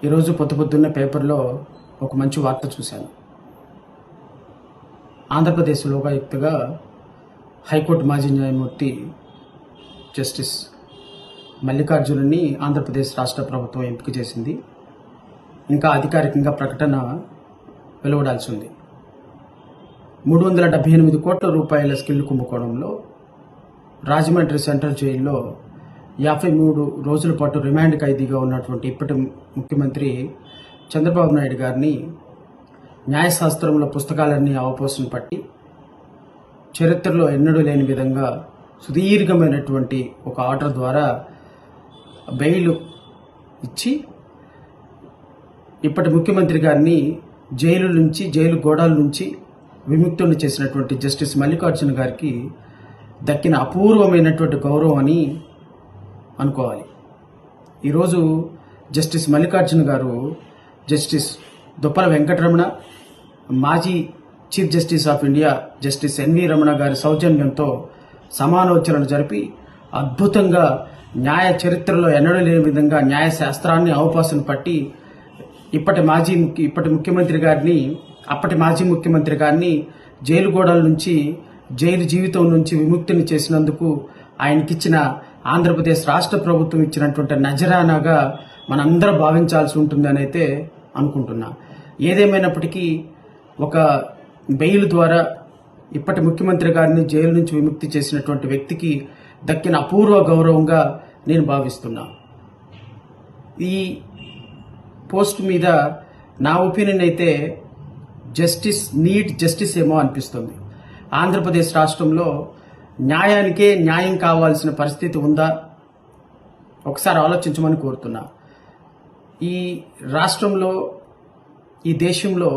ఈరోజు పొద్దున్నే పేపర్లో ఒక మంచి వార్త చూశాను. ఆంధ్రప్రదేశ్ లోకాయుక్తగా హైకోర్టు మాజీ న్యాయమూర్తి జస్టిస్ మల్లికార్జునుని ఆంధ్రప్రదేశ్ రాష్ట్ర ప్రభుత్వం ఎంపిక చేసింది. ఇంకా అధికారికంగా ప్రకటన వెలువడాల్సి ఉంది. 378 కోట్ల రూపాయల స్కిల్ కుంభకోణంలో రాజమండ్రి సెంట్రల్ జైల్లో 53 రోజుల పాటు రిమాండ్ ఖైదీగా ఉన్నటువంటి ఇప్పటి ముఖ్యమంత్రి చంద్రబాబు నాయుడు గారిని న్యాయశాస్త్రంలో పుస్తకాలన్నీ అవపోసన పట్టి చరిత్రలో ఎన్నడూ లేని విధంగా సుదీర్ఘమైనటువంటి ఒక ఆర్డర్ ద్వారా బెయిల్ ఇచ్చి ఇప్పటి ముఖ్యమంత్రి గారిని జైలు గోడాల నుంచి విముక్తుల్ని చేసినటువంటి జస్టిస్ మల్లికార్జున గారికి దక్కిన అపూర్వమైనటువంటి గౌరవం అని అనుకోవాలి. ఈరోజు జస్టిస్ మల్లికార్జున గారు జస్టిస్ దుప్పల వెంకటరమణ, మాజీ chief justice of India justice NV Ramana గారి సౌజన్యంతో సమాలోచనలు జరిపి అద్భుతంగా న్యాయ చరిత్రలో ఎన్నడూ లేని విధంగా న్యాయశాస్త్రాన్ని అవపాసన పట్టి అప్పటి మాజీ ముఖ్యమంత్రి గారిని జైలు గోడల నుంచి జైలు జీవితం నుంచి విముక్తిని చేసినందుకు ఆయనకిచ్చిన ఆంధ్రప్రదేశ్ రాష్ట్ర ప్రభుత్వం ఇచ్చినటువంటి నజరానాగా మనందరం భావించాల్సి ఉంటుందని అయితే అనుకుంటున్నా. ఏదేమైనప్పటికీ ఒక బెయిల్ ద్వారా ఇప్పటి ముఖ్యమంత్రి గారిని జైలు నుంచి విముక్తి చేసినటువంటి వ్యక్తికి దక్కిన అపూర్వ గౌరవంగా నేను భావిస్తున్నా. ఈ పోస్ట్ మీద నా ఒపీనియన్ అయితే జస్టిస్ ఏమో అనిపిస్తుంది. ఆంధ్రప్రదేశ్ రాష్ట్రంలో న్యాయానికే న్యాయం కావాల్సిన పరిస్థితి ఉందా? ఒకసారి ఆలోచించమని కోరుతున్నా. ఈ రాష్ట్రంలో, ఈ దేశంలో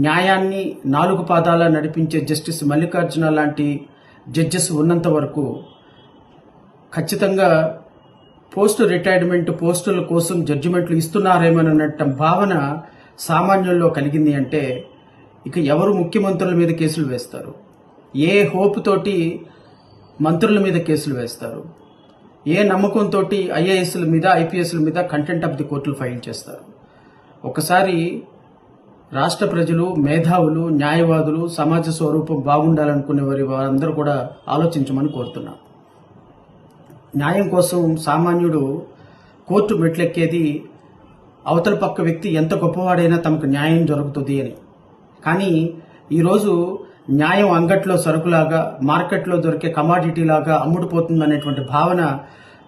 న్యాయాన్ని 4 పాదాల నడిపించే జస్టిస్ మల్లికార్జున లాంటి జడ్జెస్ ఉన్నంత వరకు ఖచ్చితంగా రిటైర్మెంట్ పోస్టుల కోసం జడ్జిమెంట్లు ఇస్తున్నారేమోనన్న భావన సామాన్యుల్లో కలిగింది అంటే ఇక ఎవరు ముఖ్యమంత్రుల మీద కేసులు వేస్తారు? ఏ హోప్ తోటి మంత్రుల మీద కేసులు వేస్తారు? ఏ నమ్మకంతో ఐఏఎస్ల మీద, ఐపీఎస్ల మీద కంటెంప్ట్ ఆఫ్ ది కోర్టులు ఫైల్ చేస్తారు? ఒకసారి రాష్ట్ర ప్రజలు, మేధావులు, న్యాయవాదులు, సమాజ స్వరూపం బాగుండాలనుకునే వారందరూ కూడా ఆలోచించమని కోరుతున్నా. న్యాయం కోసం సామాన్యుడు కోర్టు మెట్లెక్కేది అవతల పక్క వ్యక్తి ఎంత గొప్పవాడైనా తమకు న్యాయం జరుగుతుంది అని. కానీ ఈరోజు న్యాయం అంగట్లో సరుకులాగా, మార్కెట్లో దొరికే కమాడిటీ లాగా అమ్ముడుపోతుందనేటువంటి భావన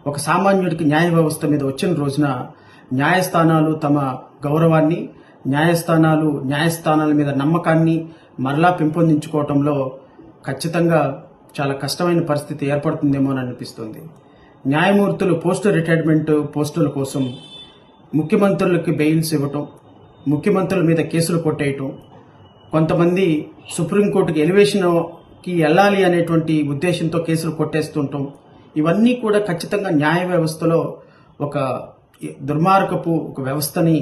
ఒక సామాన్యుడికి న్యాయ వ్యవస్థ మీద వచ్చిన రోజున న్యాయస్థానాలు తమ గౌరవాన్ని, న్యాయస్థానాల మీద నమ్మకాన్ని మరలా పెంపొందించుకోవటంలో ఖచ్చితంగా చాలా కష్టమైన పరిస్థితి ఏర్పడుతుందేమో అని అనిపిస్తుంది. న్యాయమూర్తులు రిటైర్మెంట్ పోస్టుల కోసం ముఖ్యమంత్రులకి బెయిల్స్ ఇవ్వటం, ముఖ్యమంత్రుల మీద కేసులు కొట్టేయటం, కొంతమంది సుప్రీంకోర్టుకి ఎలివేషన్కి వెళ్ళాలి అనేటువంటి ఉద్దేశంతో కేసులు కొట్టేస్తుంటాం. ఇవన్నీ కూడా ఖచ్చితంగా న్యాయ వ్యవస్థలో ఒక దుర్మార్గపు ఒక వ్యవస్థని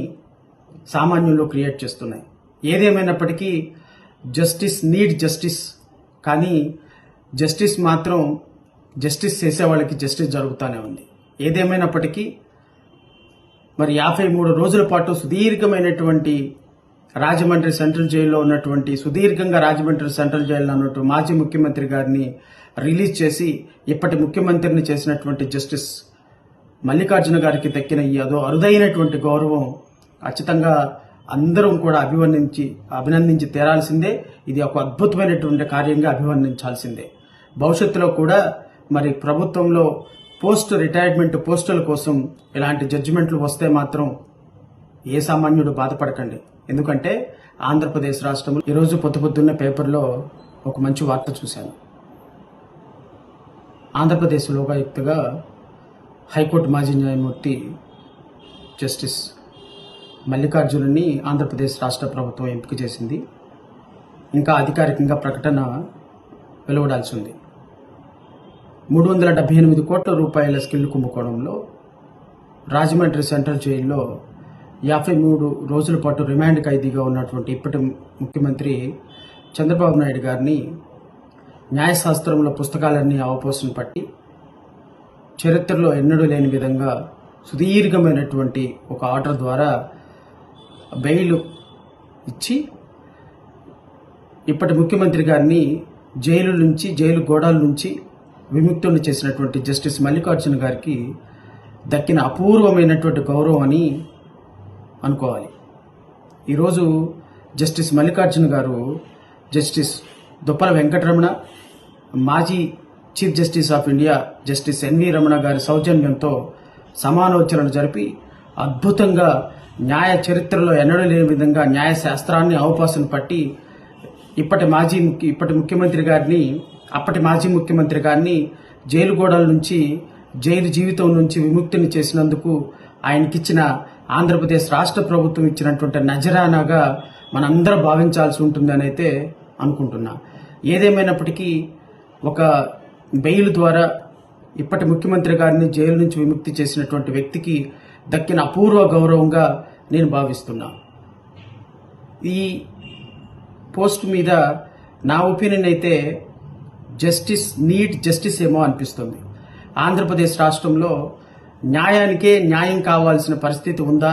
సామాన్యుల్లో క్రియేట్ చేస్తున్నాయి. ఏదేమైనప్పటికీ జస్టిస్ కానీ జస్టిస్ మాత్రం చేసే వాళ్ళకి జస్టిస్ జరుగుతూనే ఉంది. ఏదేమైనప్పటికీ మరి 53 రోజుల పాటు సుదీర్ఘమైనటువంటి రాజమండ్రి సెంట్రల్ జైల్లో ఉన్నటువంటి మాజీ ముఖ్యమంత్రి గారిని రిలీజ్ చేసి ఇప్పటి ముఖ్యమంత్రిని చేసినటువంటి జస్టిస్ మల్లికార్జున గారికి దక్కిన ఈ అరుదైనటువంటి గౌరవం ఖచ్చితంగా అందరం కూడా అభినందించి తీరాల్సిందే. ఇది ఒక అద్భుతమైనటువంటి కార్యంగా అభివర్ణించాల్సిందే. భవిష్యత్తులో కూడా మరి ప్రభుత్వంలో రిటైర్మెంట్ పోస్టుల కోసం ఇలాంటి జడ్జిమెంట్లు వస్తే మాత్రం ఏ సామాన్యుడు బాధపడకండి. ఎందుకంటే ఆంధ్రప్రదేశ్ రాష్ట్రంలో ఈరోజు పొద్దున్నే పేపర్లో ఒక మంచి వార్త చూశాను. ఆంధ్రప్రదేశ్ లోకాయుక్తగా హైకోర్టు మాజీ న్యాయమూర్తి జస్టిస్ మల్లికార్జునుని ఆంధ్రప్రదేశ్ రాష్ట్ర ప్రభుత్వం ఎంపిక చేసింది. ఇంకా అధికారికంగా ప్రకటన వెలువడాల్సి ఉంది. 378 కోట్ల రూపాయల స్కిల్ కుంభకోణంలో రాజమండ్రి సెంట్రల్ జైల్లో 53 రోజుల పాటు రిమాండ్ ఖైదీగా ఉన్నటువంటి ఇప్పటి ముఖ్యమంత్రి చంద్రబాబు నాయుడు గారిని న్యాయశాస్త్రంలో పుస్తకాలన్నీ అవపోసన పట్టి చరిత్రలో ఎన్నడూ లేని విధంగా సుదీర్ఘమైనటువంటి ఒక ఆర్డర్ ద్వారా బెయిల్ ఇచ్చి ఇప్పటి ముఖ్యమంత్రి గారిని జైలు గోడాల నుంచి విముక్తులను చేసినటువంటి జస్టిస్ మల్లికార్జున గారికి దక్కిన అపూర్వమైనటువంటి గౌరవం అని అనుకోవాలి. ఈరోజు జస్టిస్ మల్లికార్జున గారు జస్టిస్ దుప్పల వెంకటరమణ, మాజీ chief justice of India justice NV Ramana గారి సౌజన్యంతో సమాలోచనలు జరిపి అద్భుతంగా న్యాయ చరిత్రలో ఎన్నడూ లేని విధంగా న్యాయ శాస్త్రాన్ని అవపాసన పట్టి అప్పటి మాజీ ముఖ్యమంత్రి గారిని జైలు గోడల నుంచి, జైలు జీవితం నుంచి విముక్తిని చేసినందుకు ఆయనకిచ్చిన ఆంధ్రప్రదేశ్ రాష్ట్ర ప్రభుత్వం ఇచ్చినటువంటి నజరానాగా మనందరం భావించాల్సి ఉంటుందని అయితే అనుకుంటున్నా. ఏదేమైనప్పటికీ ఒక బెయిల్ ద్వారా ఇప్పటి ముఖ్యమంత్రి గారిని జైలు నుంచి విముక్తి చేసినటువంటి వ్యక్తికి దక్కిన అపూర్వ గౌరవంగా నేను భావిస్తున్నా. ఈ పోస్ట్ మీద నా ఒపీనియన్ అయితే జస్టిస్ ఏమో అనిపిస్తుంది. ఆంధ్రప్రదేశ్ రాష్ట్రంలో న్యాయానికే న్యాయం కావాల్సిన పరిస్థితి ఉందా?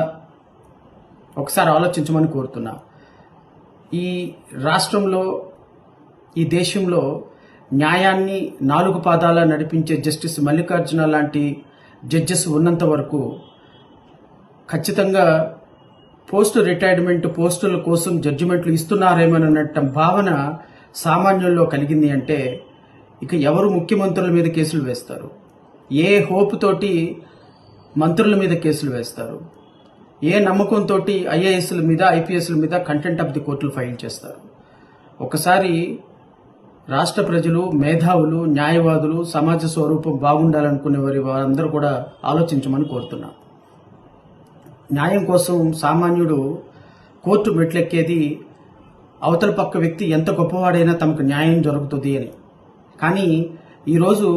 ఒకసారి ఆలోచించమని కోరుతున్నా. ఈ రాష్ట్రంలో, ఈ దేశంలో న్యాయాన్ని 4 పాదాల నడిపించే జస్టిస్ మల్లికార్జున లాంటి జడ్జెస్ ఉన్నంత వరకు ఖచ్చితంగా పోస్ట్ రిటైర్మెంట్ పోస్టుల కోసం జడ్జిమెంట్లు ఇస్తున్నారేమోనన్న భావన సామాన్యుల్లో కలిగింది అంటే ఇక ఎవరు ముఖ్యమంత్రుల మీద కేసులు వేస్తారు? ఏ హోప్ తోటి మంత్రుల మీద కేసులు వేస్తారు? ఏ నమ్మకంతో ఐఏఎస్ల మీద, ఐపీఎస్ల మీద కంటెంప్ట్ ఆఫ్ ది కోర్టులు ఫైల్ చేస్తారు? ఒకసారి రాష్ట్ర ప్రజలు, మేధావులు, న్యాయవాదులు, సమాజ స్వరూపం బాగుండాలనుకునే వారందరూ కూడా ఆలోచించమని కోరుతున్నా. న్యాయం కోసం సామాన్యుడు కోర్టు మెట్లెక్కేది అవతల పక్క వ్యక్తి ఎంత గొప్పవాడైనా తమకు న్యాయం జరుగుతుంది అని. కానీ ఈరోజు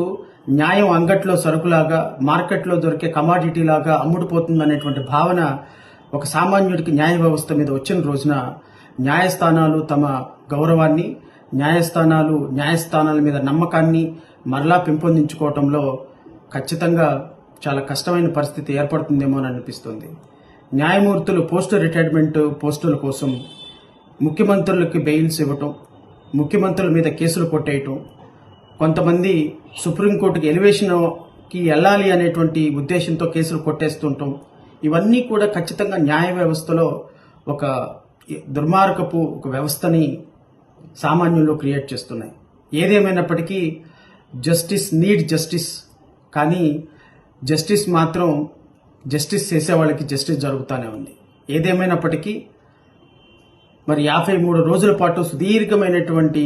న్యాయం అంగట్లో సరుకులాగా, మార్కెట్లో దొరికే కమాడిటీ లాగా అమ్ముడుపోతుందనేటువంటి భావన ఒక సామాన్యుడికి న్యాయ వ్యవస్థ మీద వచ్చిన రోజున న్యాయస్థానాలు తమ గౌరవాన్ని, న్యాయస్థానాల మీద నమ్మకాన్ని మరలా పెంపొందించుకోవటంలో ఖచ్చితంగా చాలా కష్టమైన పరిస్థితి ఏర్పడుతుందేమో అని అనిపిస్తుంది. న్యాయమూర్తులు పోస్ట్ రిటైర్మెంట్ పోస్టుల కోసం ముఖ్యమంత్రులకి బెయిల్స్ ఇవ్వటం, ముఖ్యమంత్రుల మీద కేసులు కొట్టేయటం, కొంతమంది సుప్రీంకోర్టుకి ఎలివేషన్కి వెళ్ళాలి అనేటువంటి ఉద్దేశంతో కేసులు కొట్టేస్తుంటాం. ఇవన్నీ కూడా ఖచ్చితంగా న్యాయ వ్యవస్థలో ఒక దుర్మార్గపు ఒక వ్యవస్థని సామాన్యుల్లో క్రియేట్ చేస్తున్నాయి. ఏదేమైనప్పటికీ జస్టిస్ కానీ జస్టిస్ మాత్రం జస్టిస్ చేసేవాళ్ళకి జస్టిస్ జరుగుతూనే ఉంది. ఏదేమైనప్పటికీ మరి 53 రోజుల పాటు సుదీర్ఘమైనటువంటి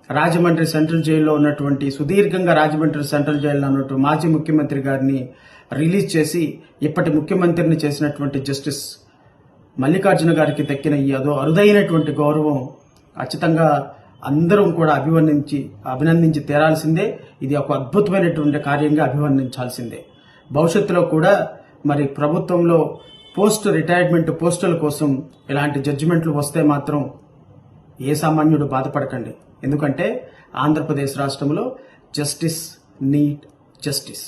రాజమండ్రి సెంట్రల్ జైల్లో ఉన్నటువంటి, సుదీర్ఘంగా రాజమండ్రి సెంట్రల్ జైల్లో ఉన్నటువంటి మాజీ ముఖ్యమంత్రి గారిని రిలీజ్ చేసి ఇప్పటి ముఖ్యమంత్రిని చేసినటువంటి జస్టిస్ మల్లికార్జున గారికి దక్కిన ఈ అరుదైనటువంటి గౌరవం ఖచ్చితంగా అందరం కూడా అభినందించి తీరాల్సిందే. ఇది ఒక అద్భుతమైనటువంటి కార్యంగా అభివర్ణించాల్సిందే. భవిష్యత్తులో కూడా మరి ప్రభుత్వంలో పోస్ట్ రిటైర్మెంట్ పోస్టుల కోసం ఇలాంటి జడ్జిమెంట్లు వస్తే మాత్రం ఏ సామాన్యుడు బాధపడకండి. ఎందుకంటే ఆంధ్రప్రదేశ్ రాష్ట్రంలో జస్టిస్ నీడ్ జస్టిస్.